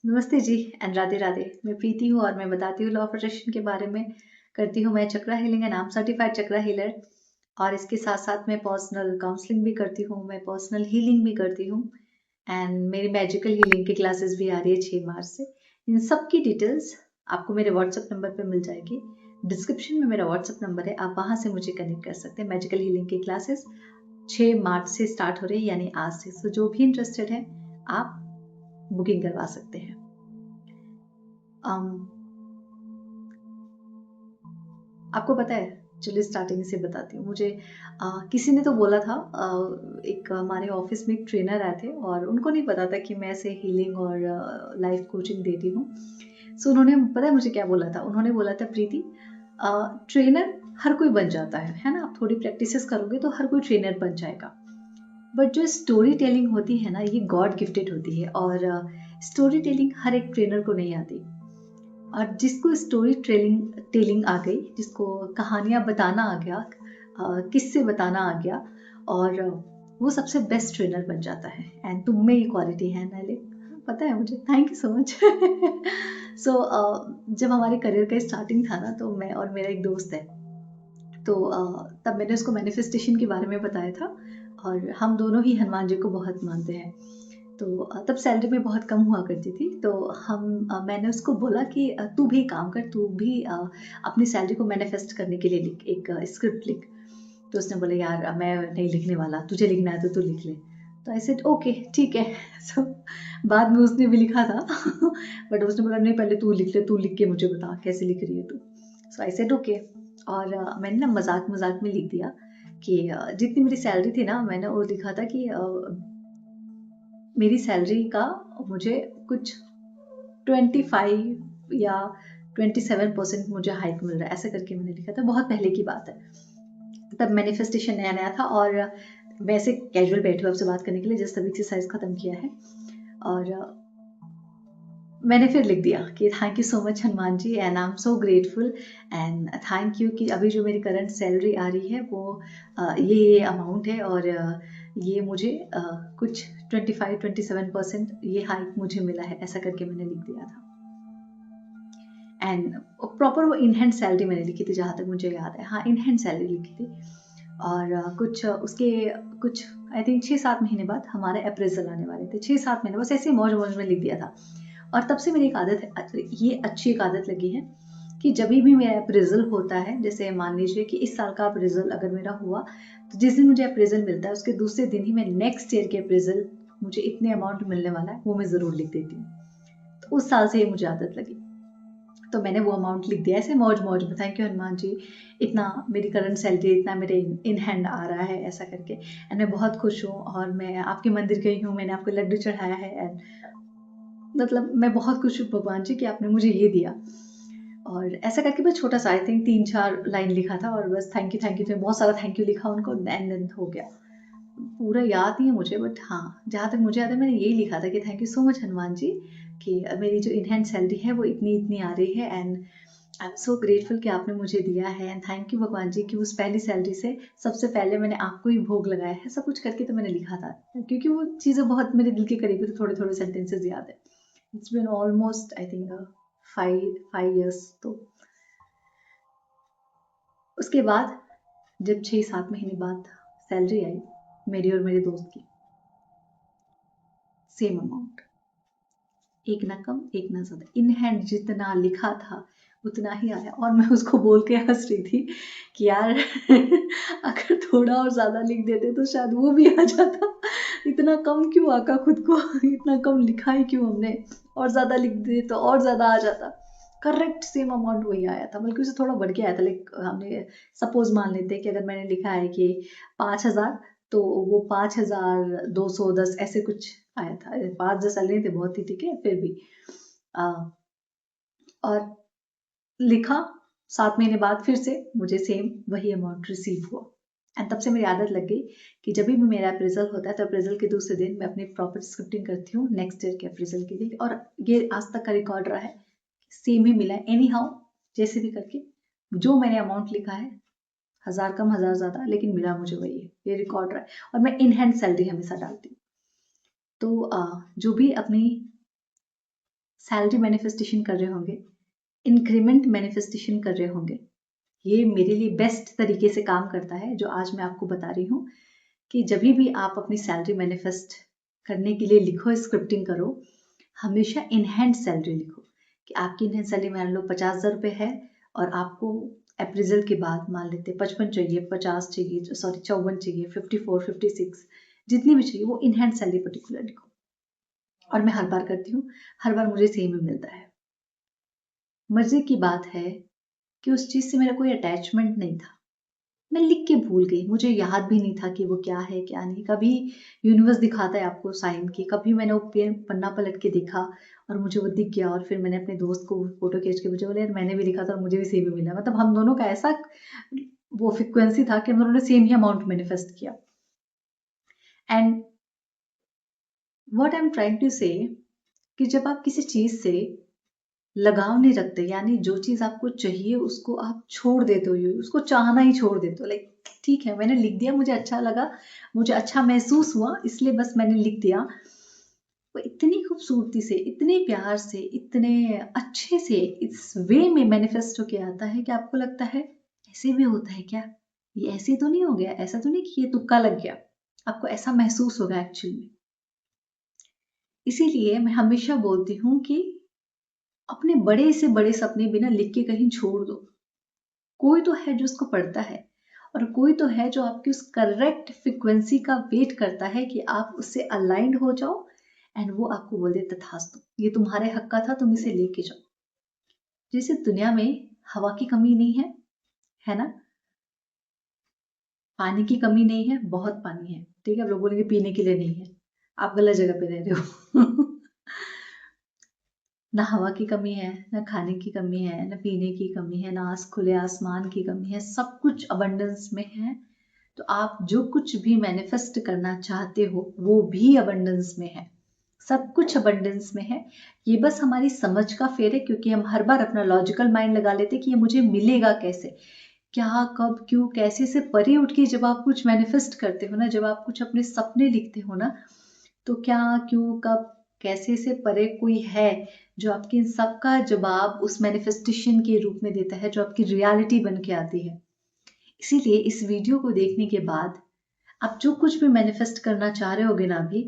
नमस्ते जी एंड राधे राधे। मैं प्रीति हूँ और मैं बताती हूँ लॉ ऑफ अट्रैक्शन के बारे में। करती हूँ मैं chakra healing and I am certified chakra healer. और इसके साथ साथ मैं पर्सनल काउंसलिंग भी करती हूँ, मैं पर्सनल हीलिंग भी करती हूँ। एंड मेरी मैजिकल हीलिंग की क्लासेस भी आ रही है 6 मार्च से। इन सब की डिटेल्स आपको मेरे व्हाट्सएप नंबर पे मिल जाएगी। डिस्क्रिप्शन में मेरा व्हाट्सएप नंबर है, आप वहाँ से मुझे कनेक्ट कर सकते हैं। मैजिकल हीलिंग की क्लासेस 6 मार्च से स्टार्ट हो रही है, यानी आज से। सो जो भी इंटरेस्टेड है आप बुकिंग करवा सकते हैं। आपको पता है, चलिए स्टार्टिंग से बताती हूँ। मुझे किसी ने तो बोला था, एक हमारे ऑफिस में एक ट्रेनर आए थे और उनको नहीं पता था कि मैं ऐसे हीलिंग और लाइफ कोचिंग देती हूँ। सो उन्होंने, पता है मुझे क्या बोला था? उन्होंने बोला था, प्रीति ट्रेनर हर कोई बन जाता है ना, आप थोड़ी प्रैक्टिसेस करोगे तो हर कोई ट्रेनर बन जाएगा। बट जो स्टोरी टेलिंग होती है ना, ये गॉड गिफ्टेड होती है और स्टोरी टेलिंग हर एक ट्रेनर को नहीं आती। और जिसको स्टोरी टेलिंग टेलिंग आ गई, जिसको कहानियाँ बताना आ गया, किस्से बताना आ गया, और वो सबसे बेस्ट ट्रेनर बन जाता है। एंड तुम में ये क्वालिटी है नैले, पता है मुझे। Thank you so much. So जब हमारे करियर का स्टार्टिंग था ना, तो मैं और मेरा एक दोस्त है, तो तब मैंने उसको मैनिफेस्टेशन के बारे में बताया था। और हम दोनों ही हनुमान जी को बहुत मानते हैं। तो तब सैलरी भी बहुत कम हुआ करती थी, तो मैंने उसको बोला कि तू भी काम कर, तू भी अपनी सैलरी को मैनिफेस्ट करने के लिए लिख, एक स्क्रिप्ट लिख। तो उसने बोला, यार मैं नहीं लिखने वाला, तुझे लिखना है तो तू लिख ले। तो आई सेड ओके ठीक है। सो बाद में उसने भी लिखा था। बट उसने बोला, नहीं पहले तू लिख ले, तू लिख के मुझे बता कैसे लिख रही है तू। सो आई सेड ओके। और मैंने ना मजाक मजाक में लिख दिया कि जितनी मेरी सैलरी थी ना, मैंने वो लिखा था कि मेरी सैलरी का मुझे कुछ 25 या 27% मुझे हाइक मिल रहा है, ऐसा करके मैंने लिखा था। बहुत पहले की बात है, तब मैनिफेस्टेशन नया नया था। और वैसे कैजुअल बैठे हुए आपसे बात करने के लिए, जस्ट अभी एक्सरसाइज खत्म किया है। और मैंने फिर लिख दिया कि thank you so much Hanuman ji, and I am so grateful and thank you कि अभी जो मेरी करंट सैलरी आ रही है वो ये अमाउंट है। और ये मुझे कुछ 25-27% ये हाइक मुझे मिला है, ऐसा करके मैंने लिख दिया था। एंड प्रॉपर वो इन हैंड सैलरी मैंने लिखी थी, जहाँ तक मुझे याद है। हाँ, इन हैंड सैलरी लिखी थी। और कुछ उसके कुछ आई थिंक 6-7 महीने बाद हमारे अप्रेजल आने वाले थे। 6-7 महीने बस ऐसे मौज मौज में लिख दिया था। और तब से मेरी एक आदत है, ये अच्छी एक आदत लगी है कि जब भी मेरा अप्रेजल होता है, जैसे मान लीजिए कि इस साल का अप्रेजल अगर मेरा हुआ, तो जिस दिन मुझे अप्रेजल मिलता है उसके दूसरे दिन ही मैं नेक्स्ट ईयर के अप्रेजल, मुझे इतने अमाउंट मिलने वाला है, वो मैं ज़रूर लिख देती हूँ। तो उस साल से ये मुझे आदत लगी, तो मैंने वो अमाउंट लिख दिया ऐसे मौज मौज में। थैंक यू हनुमान जी, इतना मेरी करंट सैलरी, इतना मेरे इन हैंड आ रहा है, ऐसा करके। एंड मैं बहुत खुश हूँ, और मैं आपके मंदिर गई हूँ, मैंने आपको लड्डू चढ़ाया है। एंड मतलब मैं बहुत खुश हूँ भगवान जी कि आपने मुझे ये दिया। और ऐसा करके मैं छोटा सा आई थिंक 3-4 लाइन लिखा था, और बस थैंक यू तो बहुत सारा थैंक यू लिखा उनको, देन हो गया। पूरा याद नहीं है मुझे, बट हाँ, जहाँ तक मुझे याद है मैंने यही लिखा था कि thank you so much Hanuman ji कि मेरी जो इन हैंड सैलरी है वो इतनी इतनी आ रही है। And I am so grateful कि आपने मुझे दिया है। एंड थैंक यू भगवान जी कि उस पहली सैलरी से सबसे पहले मैंने आपको ही भोग लगाया है। सब कुछ करके तो मैंने लिखा था, क्योंकि वो चीज़ें बहुत मेरे दिल के करीब है, तो थोड़े थोड़े सेंटेंसेस याद है। It's been almost I think 5 years। तो उसके बाद जब 6-7 महीने बाद सैलरी आई, मेरी और मेरे दोस्त की सेम अमाउंट, एक ना कम एक ना ज्यादा, इन हैंड जितना लिखा था उतना ही आया। और मैं उसको बोल के हंस रही थी कि यार अगर थोड़ा और ज्यादा लिख देते तो शायद वो भी आ जाता। इतना कम क्यों आका खुद को, इतना कम लिखा ही क्यों हमने, और ज्यादा लिख दे तो और ज्यादा आ जाता। करेक्ट सेम अमाउंट वही आया था, बल्कि उससे थोड़ा बढ़ के आया था। लाइक हमने सपोज मान लेते हैं कि अगर मैंने लिखा है कि 5,000, तो वो 5,210 ऐसे कुछ आया था। 5-10 साल नहीं थे, बहुत ही, ठीक है, फिर भी आ, और लिखा। 7 महीने बाद फिर से मुझे सेम वही अमाउंट रिसीव हुआ। एंड तब से मेरी आदत लग गई कि जब भी मेरा अप्रेजल होता है, तो अप्रेजल के दूसरे दिन मैं अपनी प्रॉपर स्क्रिप्टिंग करती हूँ नेक्स्ट ईयर के अप्रेजल के लिए। और ये आज तक का रिकॉर्ड रहा है, सेम ही मिला है एनी हाउ, जैसे भी करके जो मैंने अमाउंट लिखा है, 1,000 कम 1,000 ज्यादा, लेकिन मिला मुझे वही है। ये रिकॉर्ड रहा है। और मैं इन हैंड सैलरी हमेशा डालती हूँ। तो जो भी अपनी सैलरी मैनिफेस्टेशन कर रहे होंगे, इंक्रीमेंट मैनिफेस्टेशन कर रहे होंगे। ये मेरे लिए बेस्ट तरीके से काम करता है जो आज मैं आपको बता रही हूँ कि जब भी आप अपनी सैलरी मैनिफेस्ट करने के लिए लिखो, स्क्रिप्टिंग करो, हमेशा इन हैंड सैलरी लिखो कि आपकी इन हैंड सैलरी मान लो 50,000 रुपये है और आपको अप्रेजल के बाद मान लेते 55 चाहिए, 50 चाहिए, 54 चाहिए, 54, 56 जितनी भी चाहिए, वो इन हैंड सैलरी पर्टिकुलर लिखो। और मैं हर बार करती हूँ, हर बार मुझे सेम ही मिलता है। मजे की बात है कि उस चीज से मेरा कोई अटैचमेंट नहीं था, मैं लिख के भूल गई, मुझे याद भी नहीं था कि वो क्या है क्या नहीं। कभी यूनिवर्स दिखाता है आपको साइन की, कभी मैंने वो पन्ना पलट के देखा और मुझे वो दिख गया और फिर मैंने अपने दोस्त को फोटो खींच के मुझे बोला यार मैंने भी लिखा था और मुझे भी सेम ही मिला। मतलब हम दोनों का ऐसा वो फ्रिक्वेंसी था कि हम दोनों ने सेम ही अमाउंट मैनिफेस्ट किया। And what I am trying to say कि जब आप किसी चीज से लगाव नहीं रखते, यानी जो चीज आपको चाहिए उसको आप छोड़ देते हो, उसको चाहना ही छोड़ देते हो, लाइक ठीक है मैंने लिख दिया, मुझे अच्छा लगा, मुझे अच्छा महसूस हुआ, इसलिए बस मैंने लिख दिया। वो इतनी खूबसूरती से, इतने प्यार से, इतने अच्छे से इस वे में मैनिफेस्ट होके आता है कि आपको लगता है ऐसे भी होता है क्या, ये ऐसे तो नहीं हो गया, ऐसा तो नहीं कि ये तुक्का लग गया, आपको ऐसा महसूस होगा एक्चुअली में। इसीलिए मैं हमेशा बोलती हूँ कि अपने बड़े से बड़े सपने बिना लिख के कहीं छोड़ दो। कोई तो है जो उसको पढ़ता है और कोई तो है जो आपकी उस करेक्ट फ्रिक्वेंसी का वेट करता है कि आप उससे अलाइंड हो जाओ एंड वो आपको बोल दे तथास्तु, ये तुम्हारे हक का था, तुम इसे लेके जाओ। जैसे दुनिया में हवा की कमी नहीं है ना, पानी की कमी नहीं है, बहुत पानी है, ठीक है, आप लोग बोलेंगे पीने के लिए नहीं है, आप गलत जगह पे रह रहे हो। ना हवा की कमी है, ना खाने की कमी है, ना पीने की कमी है, ना खुले आसमान की कमी है, सब कुछ अबंडेंस में है। तो आप जो कुछ भी मैनिफेस्ट करना चाहते हो वो भी अबंडेंस में है, सब कुछ अबंडेंस में है। ये बस हमारी समझ का फेर है, क्योंकि हम हर बार अपना लॉजिकल माइंड लगा लेते कि ये मुझे मिलेगा कैसे, क्या, कब, क्यों, कैसे से परे उठ के जब आप कुछ मैनिफेस्ट करते हो ना, जब आप कुछ अपने सपने लिखते हो ना, तो क्या, क्यों, कब, कैसे से परे कोई है जो आपके इन सब का जवाब उस मैनिफेस्टेशन के रूप में देता है, जो आपकी रियलिटी बन के आती है। इसीलिए इस वीडियो को देखने के बाद आप जो कुछ भी मैनिफेस्ट करना चाह रहे होगे ना, अभी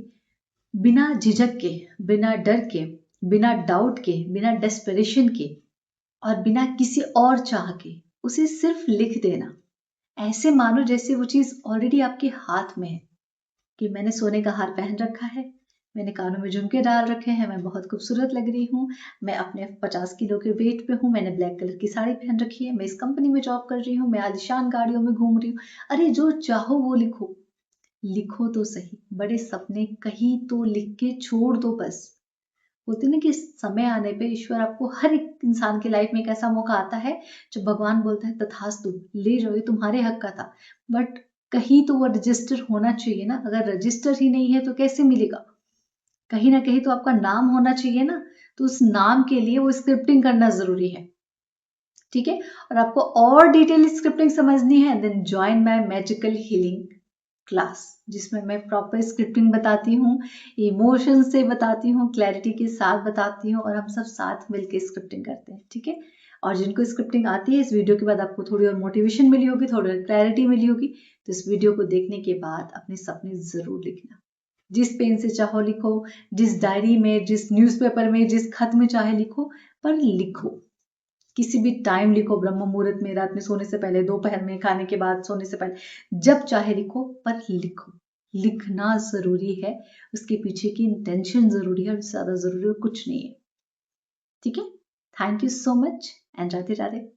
बिना झिझक के, बिना डर के, बिना डाउट के, बिना डेस्परेशन के और बिना किसी और चाह के उसे सिर्फ लिख देना। ऐसे मानो जैसे वो चीज ऑलरेडी आपके हाथ में है, कि मैंने सोने का हार पहन रखा है, मैंने कानों में झुमके डाल रखे हैं, मैं बहुत खूबसूरत लग रही हूँ, मैं अपने 50 किलो के वेट पे हूँ, मैंने ब्लैक कलर की साड़ी पहन रखी है, मैं इस कंपनी में जॉब कर रही हूँ, मैं आलिशान गाड़ियों में घूम रही हूँ। अरे जो चाहो वो लिखो, लिखो तो सही, बड़े सपने कहीं तो लिख के छोड़ दो बस। होती ना कि समय आने पे ईश्वर आपको, हर एक इंसान की लाइफ में एक ऐसा मौका आता है जब भगवान बोलता है तथास्तु, ले जाओ, ये तुम्हारे हक का था, बट कहीं तो वो रजिस्टर होना चाहिए ना, अगर रजिस्टर ही नहीं है तो कैसे मिलेगा, कहीं ना कहीं तो आपका नाम होना चाहिए ना, तो उस नाम के लिए वो स्क्रिप्टिंग करना जरूरी है, ठीक है। और आपको और डिटेल स्क्रिप्टिंग समझनी है, then join my magical healing class, जिसमें मैं प्रॉपर स्क्रिप्टिंग बताती हूँ, इमोशन से बताती हूँ, क्लैरिटी के साथ बताती हूँ, और हम सब साथ मिलकर स्क्रिप्टिंग करते हैं, ठीक है। और जिनको स्क्रिप्टिंग आती है, इस वीडियो के बाद आपको थोड़ी और मोटिवेशन मिली होगी, थोड़ी और क्लैरिटी मिली होगी, तो इस वीडियो को देखने के बाद अपने सपने जरूर लिखना। जिस पेन से चाहो लिखो, जिस डायरी में, जिस न्यूज़पेपर में, जिस खत में चाहे लिखो, पर लिखो, किसी भी टाइम लिखो, ब्रह्म मुहूर्त में, रात में सोने से पहले, दोपहर में, खाने के बाद, सोने से पहले, जब चाहे लिखो, पर लिखो। लिखना जरूरी है, उसके पीछे की इंटेंशन जरूरी है, और ज्यादा जरूरी है कुछ नहीं है, ठीक है। Thank you so much and Radhe Radhe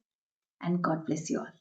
and God bless you all.